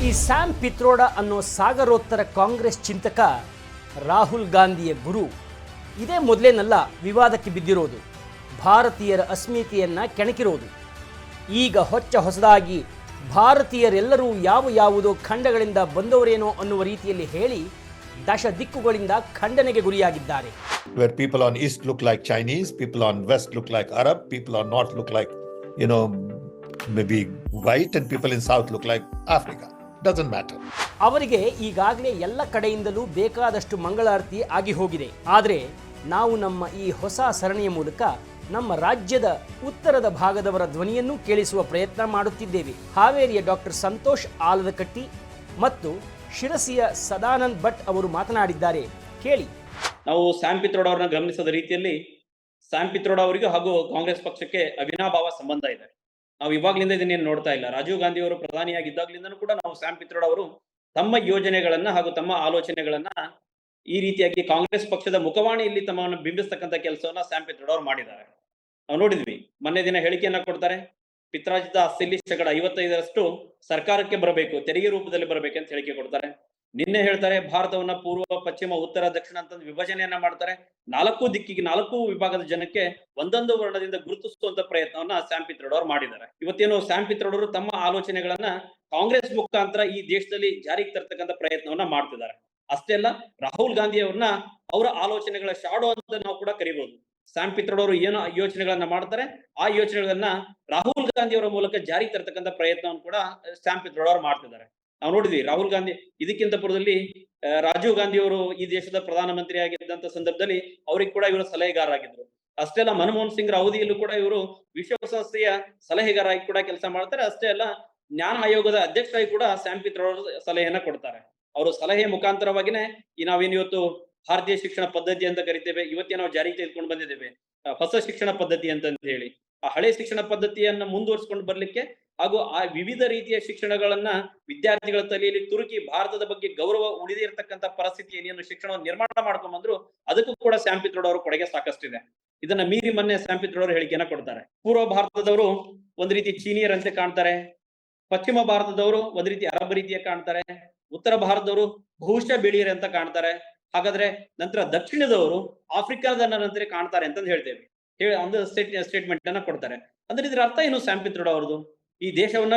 ಈ ಸ್ಯಾಮ್ ಪಿತ್ರೋಡಾ ಅನ್ನೋ ಸಾಗರೋತ್ತರ ಕಾಂಗ್ರೆಸ್ ಚಿಂತಕ ರಾಹುಲ್ ಗಾಂಧಿಯ ಗುರು ಇದೇ ಮೊದಲೇನಲ್ಲ ವಿವಾದಕ್ಕೆ ಬಿದ್ದಿರೋದು, ಭಾರತೀಯರ ಅಸ್ಮಿತೆಯನ್ನು ಕೆಣಕಿರೋದು. ಈಗ ಹೊಸದಾಗಿ ಭಾರತೀಯರೆಲ್ಲರೂ ಯಾವುದೋ ಖಂಡಗಳಿಂದ ಬಂದವರೇನೋ ಅನ್ನುವ ರೀತಿಯಲ್ಲಿ ಹೇಳಿ ದಶ ದಿಕ್ಕುಗಳಿಂದ ಖಂಡನೆಗೆ ಗುರಿಯಾಗಿದ್ದಾರೆ. Where people on east look like Chinese, people on west look like Arab, people on north look like, maybe white, and people in south look like Africa. Doesn't matter. ಅವರಿಗೆ ಈಗಾಗಲೇ ಎಲ್ಲ ಕಡೆಯಿಂದಲೂ ಬೇಕಾದಷ್ಟು ಮಂಗಳಾರತಿ ಆಗಿ ಹೋಗಿದೆ. ಆದರೆ ನಾವು ನಮ್ಮ ಈ ಹೊಸ ಸರಣಿಯ ಮೂಲಕ ನಮ್ಮ ರಾಜ್ಯದ ಉತ್ತರದ ಭಾಗದವರ ಧ್ವನಿಯನ್ನು ಕೇಳಿಸುವ ಪ್ರಯತ್ನ ಮಾಡುತ್ತಿದ್ದೇವೆ. ಹಾವೇರಿಯ ಡಾಕ್ಟರ್ ಸಂತೋಷ್ ಆಲದಕಟ್ಟಿ ಮತ್ತು ಶಿರಸಿಯ ಸದಾನಂದ್ ಭಟ್ ಅವರು ಮಾತನಾಡಿದ್ದಾರೆ, ಕೇಳಿ. ನಾವು ಸ್ಯಾಮ್ ಪಿತ್ರೋಡಾ ಅವರನ್ನ ಗಮನಿಸದ ರೀತಿಯಲ್ಲಿ ಸ್ಯಾಮ್ ಪಿತ್ರೋಡಾ ಅವರಿಗೂ ಹಾಗೂ ಕಾಂಗ್ರೆಸ್ ಪಕ್ಷಕ್ಕೆ ಅವಿನಾಭಾವ ಸಂಬಂಧ ಇದೆ. ನಾವು ಇವಾಗ್ಲಿಂದ ಇದನ್ನೇನು ನೋಡ್ತಾ ಇಲ್ಲ. ರಾಜೀವ್ ಗಾಂಧಿ ಅವರು ಪ್ರಧಾನಿಯಾಗಿದ್ದಾಗಲಿಂದನೂ ಕೂಡ ನಾವು ಸ್ಯಾಮ್ ಪಿತ್ರೋಡಾ ಅವರು ತಮ್ಮ ಯೋಜನೆಗಳನ್ನ ಹಾಗೂ ತಮ್ಮ ಆಲೋಚನೆಗಳನ್ನ ಈ ರೀತಿಯಾಗಿ ಕಾಂಗ್ರೆಸ್ ಪಕ್ಷದ ಮುಖವಾಣಿಯಲ್ಲಿ ತಮ್ಮನ್ನು ಬಿಂಬಿಸ್ತಕ್ಕಂಥ ಕೆಲಸವನ್ನ ಸ್ಯಾಮ್ ಪಿತ್ರೋಡಾ ಅವರು ಮಾಡಿದ್ದಾರೆ. ನಾವು ನೋಡಿದ್ವಿ, ಮೊನ್ನೆ ದಿನ ಹೇಳಿಕೆಯನ್ನ ಕೊಡ್ತಾರೆ, ಪಿತ್ರಾರ್ಜಿತ ಆಸ್ತಿಯಲ್ಲಿ 55% ಸರ್ಕಾರಕ್ಕೆ ಬರಬೇಕು, ತೆರಿಗೆ ರೂಪದಲ್ಲಿ ಬರಬೇಕಂತ ಹೇಳಿಕೆ ಕೊಡ್ತಾರೆ. ನಿನ್ನೆ ಹೇಳ್ತಾರೆ ಭಾರತವನ್ನ ಪೂರ್ವ, ಪಶ್ಚಿಮ, ಉತ್ತರ, ದಕ್ಷಿಣ ಅಂತ ವಿಭಜನೆಯನ್ನ ಮಾಡ್ತಾರೆ. 4 ದಿಕ್ಕಿಗೆ 4 ವಿಭಾಗದ ಜನಕ್ಕೆ ಒಂದೊಂದು ವರ್ಣದಿಂದ ಗುರುತಿಸುವಂತ ಪ್ರಯತ್ನವನ್ನ ಸ್ಯಾಮ್ ಪಿತ್ರೋಡಾ ಅವರು ಮಾಡಿದ್ದಾರೆ. ಇವತ್ತೇನು ಸ್ಯಾಮ್ ಪಿತ್ರೋಡಾ ಅವರು ತಮ್ಮ ಆಲೋಚನೆಗಳನ್ನ ಕಾಂಗ್ರೆಸ್ ಮುಖಾಂತರ ಈ ದೇಶದಲ್ಲಿ ಜಾರಿಗೆ ತರ್ತಕ್ಕಂಥ ಪ್ರಯತ್ನವನ್ನ ಮಾಡ್ತಿದ್ದಾರೆ. ಅಷ್ಟೇ ಅಲ್ಲ, ರಾಹುಲ್ ಗಾಂಧಿ ಅವ್ರನ್ನ ಅವರ ಆಲೋಚನೆಗಳ ಶಾಡೋ ಅಂತ ನಾವು ಕೂಡ ಕರಿಬಹುದು. ಸ್ಯಾಮ್ ಪಿತ್ರೋಡಾ ಅವರು ಏನು ಯೋಚನೆಗಳನ್ನ ಮಾಡ್ತಾರೆ, ಆ ಯೋಚನೆಗಳನ್ನ ರಾಹುಲ್ ಗಾಂಧಿ ಅವರ ಮೂಲಕ ಜಾರಿಗೆ ತರ್ತಕ್ಕಂಥ ಪ್ರಯತ್ನವನ್ನು ಕೂಡ ಸ್ಯಾಮ್ ಪಿತ್ರೋಡಾ ಅವರು ಮಾಡ್ತಿದ್ದಾರೆ. ನಾವು ನೋಡಿದ್ವಿ, ರಾಹುಲ್ ಗಾಂಧಿ ಇದಕ್ಕಿಂತ ಪೂರ್ವದಲ್ಲಿ ರಾಜೀವ್ ಗಾಂಧಿ ಅವರು ಈ ದೇಶದ ಪ್ರಧಾನಮಂತ್ರಿ ಆಗಿದ್ದಂತ ಸಂದರ್ಭದಲ್ಲಿ ಅವ್ರಿಗೆ ಕೂಡ ಇವರು ಸಲಹೆಗಾರರಾಗಿದ್ರು. ಅಷ್ಟೇ ಅಲ್ಲ, ಮನಮೋಹನ್ ಸಿಂಗ್ ಅವಧಿಯಲ್ಲೂ ಕೂಡ ಇವರು ವಿಶ್ವಸಂಸ್ಥೆಯ ಸಲಹೆಗಾರಾಗಿ ಕೂಡ ಕೆಲಸ ಮಾಡ್ತಾರೆ. ಅಷ್ಟೇ ಅಲ್ಲ, ಜ್ಞಾನ ಆಯೋಗದ ಅಧ್ಯಕ್ಷರಾಗಿ ಕೂಡ ಸ್ಯಾಮ್ ಪಿತ್ರೋಡಾ ಅವರು ಸಲಹೆಯನ್ನ ಕೊಡ್ತಾರೆ. ಅವರು ಸಲಹೆ ಮುಖಾಂತರವಾಗಿನೇ ಈ ನಾವೇನು ಇವತ್ತು ಭಾರತೀಯ ಶಿಕ್ಷಣ ಪದ್ಧತಿ ಅಂತ ಕರಿತೇವೆ, ಇವತ್ತೇ ನಾವು ಜಾರಿಗೆ ತೆಗೆದುಕೊಂಡು ಬಂದಿದ್ದೇವೆ ಹೊಸ ಶಿಕ್ಷಣ ಪದ್ಧತಿ ಅಂತ ಹೇಳಿ. ಆ ಹಳೆ ಶಿಕ್ಷಣ ಪದ್ಧತಿಯನ್ನ ಮುಂದುವರಿಸಿಕೊಂಡು ಬರ್ಲಿಕ್ಕೆ ಹಾಗೂ ಆ ವಿವಿಧ ರೀತಿಯ ಶಿಕ್ಷಣಗಳನ್ನ ವಿದ್ಯಾರ್ಥಿಗಳ ತಲೆಯಲ್ಲಿ ತುರುಕಿ ಭಾರತದ ಬಗ್ಗೆ ಗೌರವ ಉಳಿದೇ ಇರತಕ್ಕಂತ ಪರಿಸ್ಥಿತಿಯನ್ನು ಶಿಕ್ಷಣವನ್ನು ನಿರ್ಮಾಣ ಮಾಡ್ಕೊಂಡ್ ಬಂದ್ರು. ಅದಕ್ಕೂ ಕೂಡ ಸ್ಯಾಮ್ ಪಿತ್ರೋಡಾ ಅವರು ಕೊಡುಗೆ ಸಾಕಷ್ಟಿದೆ. ಇದನ್ನ ಮೀರಿ ಮೊನ್ನೆ ಸ್ಯಾಮ್ ಪಿತ್ರೋಡಾ ಅವರು ಹೇಳಿಕೆಯನ್ನ ಕೊಡ್ತಾರೆ. ಪೂರ್ವ ಭಾರತದವರು ಒಂದ್ ರೀತಿ ಚೀನಿಯರಂತೆ ಕಾಣ್ತಾರೆ, ಪಶ್ಚಿಮ ಭಾರತದವರು ಒಂದ್ ರೀತಿ ಅರಬ್ ರೀತಿಯ ಕಾಣ್ತಾರೆ, ಉತ್ತರ ಭಾರತದವರು ಬಹುಶಃ ಬಿಳಿಯರೆ ಅಂತ ಕಾಣ್ತಾರೆ. ಹಾಗಾದ್ರೆ ನಂತರ ದಕ್ಷಿಣದವರು ಆಫ್ರಿಕಾದ ನಂತರ ಕಾಣ್ತಾರೆ ಅಂತ ಹೇಳ್ತೇವೆ, ಒಂದು ಸ್ಟೇಟ್ಮೆಂಟ್ ಅನ್ನ ಕೊಡ್ತಾರೆ. ಅಂದ್ರೆ ಇದ್ರ ಅರ್ಥ ಏನು ಸ್ಯಾಮ್ ಪಿತ್ರೋಡಾ ಅವ್ರದ್ದು? ಈ ದೇಶವನ್ನ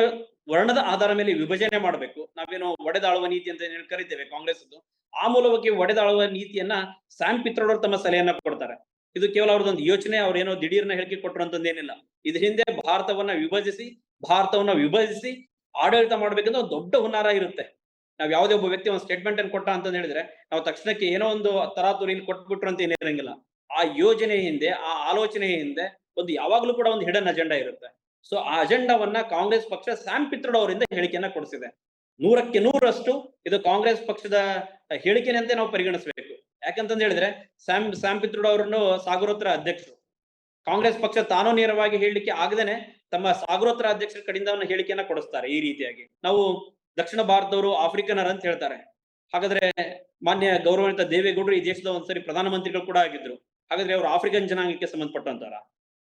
ವರ್ಣದ ಆಧಾರ ಮೇಲೆ ವಿಭಜನೆ ಮಾಡಬೇಕು, ನಾವೇನೋ ಒಡೆದಾಳುವ ನೀತಿ ಅಂತ ಹೇಳಿ ಕರಿತೇವೆ ಕಾಂಗ್ರೆಸ್. ಆ ಮೂಲವಾಗಿ ಒಡೆದಾಳುವ ನೀತಿಯನ್ನ ಸ್ಯಾಮ್ ಪಿತ್ರೋಡಾ ಅವರು ತಮ್ಮ ಸಲಹೆಯನ್ನ ಕೊಡ್ತಾರೆ. ಇದು ಕೇವಲ ಅವ್ರದ್ದೊಂದು ಯೋಚನೆ, ಅವ್ರೇನೋ ದಿಢೀರ್ನ ಹೇಳಿಕೆ ಕೊಟ್ಟರು ಅಂತಂದೇನಿಲ್ಲ. ಇದ್ರ ಹಿಂದೆ ಭಾರತವನ್ನ ವಿಭಜಿಸಿ ಆಡಳಿತ ಮಾಡ್ಬೇಕಂದ್ರೆ ಒಂದು ದೊಡ್ಡ ಹುನ್ನಾರ ಇರುತ್ತೆ. ನಾವ್ ಯಾವುದೇ ಒಬ್ಬ ವ್ಯಕ್ತಿ ಒಂದು ಸ್ಟೇಟ್ಮೆಂಟ್ ಅನ್ನು ಕೊಟ್ಟ ಅಂತ ಹೇಳಿದ್ರೆ ನಾವು ತಕ್ಷಣಕ್ಕೆ ಏನೋ ಒಂದು ತರಾತುರಿಯಲ್ಲಿ ಕೊಟ್ಬಿಟ್ರು ಅಂತ ಏನಿರಂಗಿಲ್ಲ. ಆ ಯೋಜನೆ ಹಿಂದೆ, ಆ ಆಲೋಚನೆ ಹಿಂದೆ ಒಂದು ಯಾವಾಗ್ಲೂ ಕೂಡ ಒಂದು ಹಿಡನ್ ಅಜೆಂಡಾ ಇರುತ್ತೆ. ಸೊ ಆ ಅಜೆಂಡಾವನ್ನ ಕಾಂಗ್ರೆಸ್ ಪಕ್ಷ ಸ್ಯಾಮ್ ಪಿತ್ರೋಡಾ ಅವರಿಂದ ಹೇಳಿಕೆಯನ್ನ ಕೊಡಿಸಿದೆ. 100ಕ್ಕೆ 100ರಷ್ಟು ಇದು ಕಾಂಗ್ರೆಸ್ ಪಕ್ಷದ ಹೇಳಿಕೆನಂತೆ ನಾವು ಪರಿಗಣಿಸಬೇಕು. ಯಾಕಂತಂದ ಹೇಳಿದ್ರೆ ಸ್ಯಾಮ್ ಪಿತ್ರೋಡಾ ಅವರನ್ನು ಸಾಗರೋತ್ತರ ಅಧ್ಯಕ್ಷರು, ಕಾಂಗ್ರೆಸ್ ಪಕ್ಷ ತಾನೂ ನೇರವಾಗಿ ಹೇಳಲಿಕ್ಕೆ ಆಗದೇನೆ ತಮ್ಮ ಸಾಗರೋತ್ತರ ಅಧ್ಯಕ್ಷರ ಕಡೆಯಿಂದ ಹೇಳಿಕೆಯನ್ನ ಕೊಡಿಸ್ತಾರೆ. ಈ ರೀತಿಯಾಗಿ ನಾವು ದಕ್ಷಿಣ ಭಾರತದವರು ಆಫ್ರಿಕನರ್ ಅಂತ ಹೇಳ್ತಾರೆ. ಹಾಗಾದ್ರೆ ಮಾನ್ಯ ಗೌರವಾನ್ವಿತ ದೇವೇಗೌಡರು ಈ ದೇಶದ ಒಂದ್ಸರಿ ಪ್ರಧಾನಮಂತ್ರಿಗಳು ಕೂಡ ಆಗಿದ್ರು. ಹಾಗಾದ್ರೆ ಅವರು ಆಫ್ರಿಕನ್ ಜನಾಂಗಕ್ಕೆ ಸಂಬಂಧಪಟ್ಟಂತಾರ?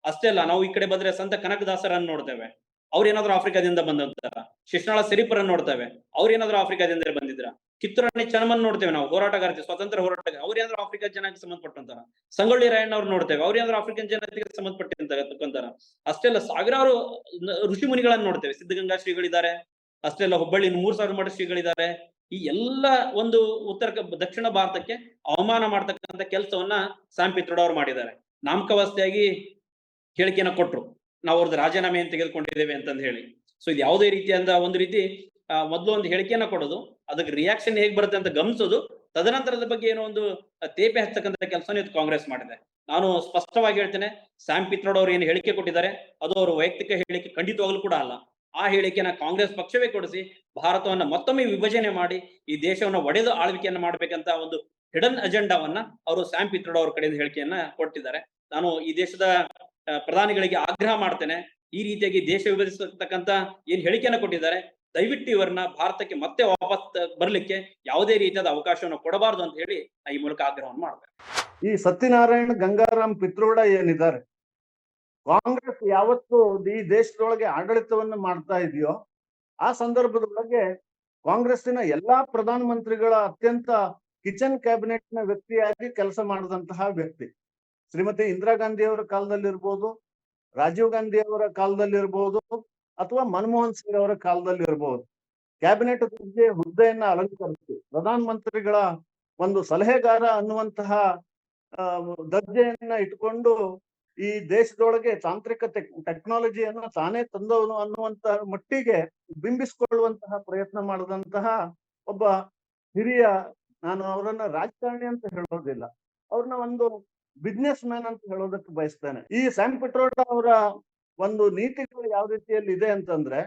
ಅಷ್ಟೇ ಅಲ್ಲ, ನಾವು ಈ ಕಡೆ ಬಂದ್ರೆ ಸಂತ ಕನಕದಾಸರನ್ನು ನೋಡ್ತೇವೆ, ಅವ್ರೇನಾದ್ರೂ ಆಫ್ರಿಕಾದಿಂದ ಬಂದಂತಾರ? ಶಿಶುನಾಳ ಶರೀಫರನ್ನು ನೋಡ್ತೇವೆ, ಅವ್ರೇನಾದ್ರೂ ಆಫ್ರಿಕಾದಿಂದ ಬಂದಿದ್ರ? ಕಿತ್ತೂರಾಣಿ ಚೆನ್ನಮ್ಮನ್ ನೋಡ್ತೇವೆ, ನಾವು ಹೋರಾಟಗಾರ್ತಿ, ಸ್ವಾತಂತ್ರ್ಯ ಹೋರಾಟ, ಅವ್ರೇನಾದ್ರೂ ಆಫ್ರಿಕಾ ಜನಾಂಗಕ್ಕೆ ಸಂಬಂಧಪಟ್ಟಂತಾರ? ಸಂಗೊಳ್ಳಿ ರಾಯಣ್ಣ ಅವ್ರು ನೋಡ್ತೇವೆ, ಅವ್ರೇನಾದ್ರೂ ಆಫ್ರಿಕನ್ ಜನತೆಗೆ ಸಂಬಂಧಪಟ್ಟಂತಾರ? ಅಷ್ಟೇ ಅಲ್ಲ, ಸಾವಿರಾರು ಋಷಿ ಮುನಿಗಳನ್ನ ನೋಡ್ತೇವೆ, ಸಿದ್ಧಗಂಗಾ ಶ್ರೀಗಳಿದ್ದಾರೆ. ಅಷ್ಟೇ ಅಲ್ಲ, ಹುಬ್ಬಳ್ಳಿ 3000 ಮಠ ಶ್ರೀಗಳಿದ್ದಾರೆ. ಈ ಎಲ್ಲ ಒಂದು ದಕ್ಷಿಣ ಭಾರತಕ್ಕೆ ಅವಮಾನ ಮಾಡ್ತಕ್ಕಂಥ ಕೆಲಸವನ್ನ ಸ್ಯಾಮ್ ಪಿತ್ರೋಡಾ ಅವರು ಮಾಡಿದ್ದಾರೆ. ನಾಮಕಾವಸ್ಥೆಯಾಗಿ ಹೇಳಿಕೆಯನ್ನ ಕೊಟ್ರು, ನಾವು ಅವ್ರದ್ದು ರಾಜೀನಾಮೆಯನ್ನು ತೆಗೆದುಕೊಂಡಿದ್ದೇವೆ ಅಂತಂದು ಹೇಳಿ. ಸೊ ಇದು ಯಾವುದೇ ರೀತಿಯಿಂದ ಒಂದು ರೀತಿ ಮೊದಲು ಒಂದು ಹೇಳಿಕೆಯನ್ನ ಕೊಡೋದು, ಅದಕ್ಕೆ ರಿಯಾಕ್ಷನ್ ಹೇಗ್ ಬರುತ್ತೆ ಅಂತ ಗಮನಿಸೋದು, ತದನಂತರದ ಬಗ್ಗೆ ಏನೋ ಒಂದು ತೇಪೆ ಹಚ್ಚತಕ್ಕಂಥ ಕೆಲಸನ ಇವತ್ತು ಕಾಂಗ್ರೆಸ್ ಮಾಡಿದೆ. ನಾನು ಸ್ಪಷ್ಟವಾಗಿ ಹೇಳ್ತೇನೆ, ಸ್ಯಾಮ್ ಪಿತ್ರೋಡಾ ಅವರು ಏನು ಹೇಳಿಕೆ ಕೊಟ್ಟಿದ್ದಾರೆ ಅದು ಅವರ ವೈಯಕ್ತಿಕ ಹೇಳಿಕೆ ಖಂಡಿತವಾಗ್ಲೂ ಕೂಡ ಅಲ್ಲ. ಆ ಹೇಳಿಕೆಯನ್ನ ಕಾಂಗ್ರೆಸ್ ಪಕ್ಷವೇ ಕೊಡಿಸಿ ಭಾರತವನ್ನ ಮತ್ತೊಮ್ಮೆ ವಿಭಜನೆ ಮಾಡಿ ಈ ದೇಶವನ್ನ ಒಡೆದು ಆಳ್ವಿಕೆಯನ್ನ ಮಾಡ್ಬೇಕಂತ ಒಂದು ಹಿಡನ್ ಅಜೆಂಡಾವನ್ನ ಅವರು ಸ್ಯಾಮ್ ಪಿತ್ರೋಡಾ ಅವ್ರ ಕಡೆಯಿಂದ ಹೇಳಿಕೆಯನ್ನ ಕೊಟ್ಟಿದ್ದಾರೆ. ನಾನು ಈ ದೇಶದ ಪ್ರಧಾನಿಗಳಿಗೆ ಆಗ್ರಹ ಮಾಡ್ತೇನೆ, ಈ ರೀತಿಯಾಗಿ ದೇಶ ವಿಭಜಿಸತಕ್ಕಂತ ಏನ್ ಹೇಳಿಕೆಯನ್ನ ಕೊಟ್ಟಿದ್ದಾರೆ, ದಯವಿಟ್ಟು ಇವರನ್ನ ಭಾರತಕ್ಕೆ ಮತ್ತೆ ವಾಪಸ್ ಬರ್ಲಿಕ್ಕೆ ಯಾವುದೇ ರೀತಿಯಾದ ಅವಕಾಶವನ್ನು ಕೊಡಬಾರದು ಅಂತ ಹೇಳಿ ಈ ಮೂಲಕ ಆಗ್ರಹವನ್ನು ಮಾಡ್ತೇನೆ. ಈ ಸತ್ಯನಾರಾಯಣ ಗಂಗಾರಾಮ್ ಪಿತ್ರೋಡಾ ಏನಿದ್ದಾರೆ, ಕಾಂಗ್ರೆಸ್ ಯಾವತ್ತು ಈ ದೇಶದೊಳಗೆ ಆಡಳಿತವನ್ನು ಮಾಡ್ತಾ ಇದೆಯೋ ಆ ಸಂದರ್ಭದೊಳಗೆ ಕಾಂಗ್ರೆಸ್ಸಿನ ಎಲ್ಲಾ ಪ್ರಧಾನ ಮಂತ್ರಿಗಳ ಅತ್ಯಂತ ಕಿಚನ್ ಕ್ಯಾಬಿನೆಟ್ ನ ವ್ಯಕ್ತಿಯಾಗಿ ಕೆಲಸ ಮಾಡಿದಂತಹ ವ್ಯಕ್ತಿ. ಶ್ರೀಮತಿ ಇಂದಿರಾ ಗಾಂಧಿ ಅವರ ಕಾಲದಲ್ಲಿರ್ಬೋದು, ರಾಜೀವ್ ಗಾಂಧಿ ಅವರ ಕಾಲದಲ್ಲಿರ್ಬೋದು, ಅಥವಾ ಮನಮೋಹನ್ ಸಿಂಗ್ ಅವರ ಕಾಲದಲ್ಲಿರ್ಬೋದು, ಕ್ಯಾಬಿನೆಟ್ ಹುದ್ದೆಯನ್ನ ಅಲಂಕರಿಸಿ ಪ್ರಧಾನ ಮಂತ್ರಿಗಳ ಒಂದು ಸಲಹೆಗಾರ ಅನ್ನುವಂತಹ ದರ್ಜೆಯನ್ನ ಇಟ್ಕೊಂಡು ಈ ದೇಶದೊಳಗೆ ತಾಂತ್ರಿಕ ಟೆಕ್ನಾಲಜಿಯನ್ನ ತಾನೇ ತಂದವನು ಅನ್ನುವಂತಹ ಮಟ್ಟಿಗೆ ಬಿಂಬಿಸಿಕೊಳ್ಳುವಂತಹ ಪ್ರಯತ್ನ ಮಾಡಿದಂತಹ ಒಬ್ಬ ಹಿರಿಯ, ನಾನು ಅವರನ್ನ ರಾಜಕಾರಣಿ ಅಂತ ಹೇಳೋದಿಲ್ಲ, ಅವ್ರನ್ನ ಒಂದು ಬಿಸ್ನೆಸ್ ಮ್ಯಾನ್ ಅಂತ ಹೇಳೋದಕ್ಕೆ ಬಯಸ್ತೇನೆ. ಈ ಸ್ಯಾಮ್ ಪಿಟ್ರೋಡಾ ಅವರ ಒಂದು ನೀತಿಗಳು ಯಾವ ರೀತಿಯಲ್ಲಿ ಇದೆ ಅಂತಂದ್ರೆ,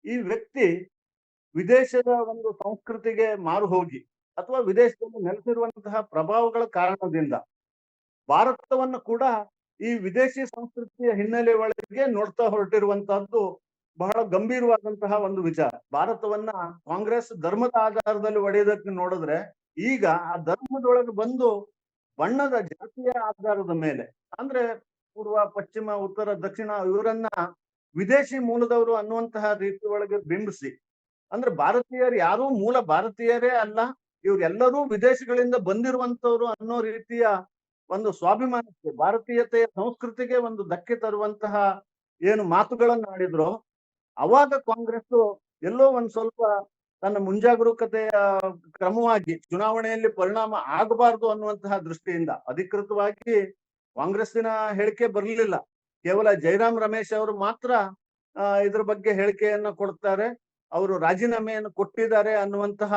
ಈ ವ್ಯಕ್ತಿ ವಿದೇಶದ ಒಂದು ಸಂಸ್ಕೃತಿಗೆ ಮಾರು ಹೋಗಿ ಅಥವಾ ವಿದೇಶದಲ್ಲಿ ನೆಲೆಸಿರುವಂತಹ ಪ್ರಭಾವಗಳ ಕಾರಣದಿಂದ ಭಾರತವನ್ನು ಕೂಡ ಈ ವಿದೇಶಿ ಸಂಸ್ಕೃತಿಯ ಹಿನ್ನೆಲೆ ಒಳಗೆ ನೋಡ್ತಾ ಹೊರಟಿರುವಂತಹದ್ದು ಬಹಳ ಗಂಭೀರವಾದಂತಹ ಒಂದು ವಿಚಾರ. ಭಾರತವನ್ನ ಕಾಂಗ್ರೆಸ್ ಧರ್ಮದ ಆಧಾರದಲ್ಲಿ ಒಡೆಯೋದಕ್ಕೆ ನೋಡಿದ್ರೆ, ಈಗ ಆ ಧರ್ಮದೊಳಗೆ ಬಂದು ಬಣ್ಣದ ಜಾತಿಯ ಆಧಾರದ ಮೇಲೆ, ಅಂದ್ರೆ ಪೂರ್ವ, ಪಶ್ಚಿಮ, ಉತ್ತರ, ದಕ್ಷಿಣ ಇವರನ್ನ ವಿದೇಶಿ ಮೂಲದವರು ಅನ್ನುವಂತಹ ರೀತಿ ಒಳಗೆ ಬಿಂಬಿಸಿ, ಅಂದ್ರೆ ಭಾರತೀಯರು ಯಾರೂ ಮೂಲ ಭಾರತೀಯರೇ ಅಲ್ಲ, ಇವರೆಲ್ಲರೂ ವಿದೇಶಗಳಿಂದ ಬಂದಿರುವಂತವ್ರು ಅನ್ನೋ ರೀತಿಯ ಒಂದು ಸ್ವಾಭಿಮಾನಕ್ಕೆ, ಭಾರತೀಯತೆಯ ಸಂಸ್ಕೃತಿಗೆ ಒಂದು ಧಕ್ಕೆ ತರುವಂತಹ ಏನು ಮಾತುಗಳನ್ನು ಆಡಿದ್ರು, ಅವಾಗ ಕಾಂಗ್ರೆಸ್ ಎಲ್ಲೋ ಒಂದ್ ಸ್ವಲ್ಪ ತನ್ನ ಮುಂಜಾಗರೂಕತೆಯ ಕ್ರಮವಾಗಿ ಚುನಾವಣೆಯಲ್ಲಿ ಪರಿಣಾಮ ಆಗಬಾರದು ಅನ್ನುವಂತಹ ದೃಷ್ಟಿಯಿಂದ ಅಧಿಕೃತವಾಗಿ ಕಾಂಗ್ರೆಸ್ಸಿನ ಹೇಳಿಕೆ ಬರಲಿಲ್ಲ. ಕೇವಲ ಜೈರಾಮ್ ರಮೇಶ್ ಅವರು ಮಾತ್ರ ಇದ್ರ ಬಗ್ಗೆ ಹೇಳಿಕೆಯನ್ನ ಕೊಡ್ತಾರೆ, ಅವರು ರಾಜೀನಾಮೆಯನ್ನು ಕೊಟ್ಟಿದ್ದಾರೆ ಅನ್ನುವಂತಹ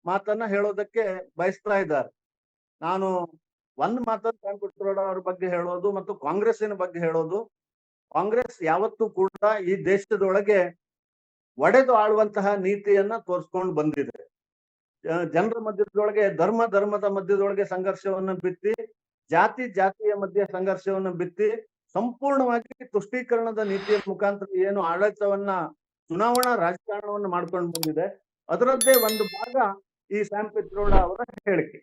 ಮಾತನ್ನ ಹೇಳೋದಕ್ಕೆ ಬಯಸ್ತಾ ಇದ್ದಾರೆ. ನಾನು ಒಂದು ಮಾತನ್ನು ಸ್ಯಾಮ್ ಪಿಟ್ರೋಡಾ ಅವ್ರ ಬಗ್ಗೆ ಹೇಳೋದು ಮತ್ತು ಕಾಂಗ್ರೆಸ್ಸಿನ ಬಗ್ಗೆ ಹೇಳೋದು, ಕಾಂಗ್ರೆಸ್ ಯಾವತ್ತೂ ಕೂಡ ಈ ದೇಶದೊಳಗೆ ಒಡೆದು ಆಳುವಂತಹ ನೀತಿಯನ್ನ ತೋರಿಸ್ಕೊಂಡು ಬಂದಿದೆ. ಜನರ ಮಧ್ಯದೊಳಗೆ, ಧರ್ಮದ ಮಧ್ಯದೊಳಗೆ ಸಂಘರ್ಷವನ್ನು ಬಿತ್ತಿ, ಜಾತಿಯ ಮಧ್ಯೆ ಸಂಘರ್ಷವನ್ನು ಬಿತ್ತಿ, ಸಂಪೂರ್ಣವಾಗಿ ತುಷ್ಟೀಕರಣದ ನೀತಿಯ ಮುಖಾಂತರ ಏನು ಆಡಳಿತವನ್ನ, ಚುನಾವಣಾ ರಾಜಕಾರಣವನ್ನು ಮಾಡ್ಕೊಂಡು ಬಂದಿದೆ, ಅದರದ್ದೇ ಒಂದು ಭಾಗ ಈ ಸ್ಯಾಮ್ ಪಿಟ್ರೋಡಾ ಅವರ ಹೇಳಿಕೆ.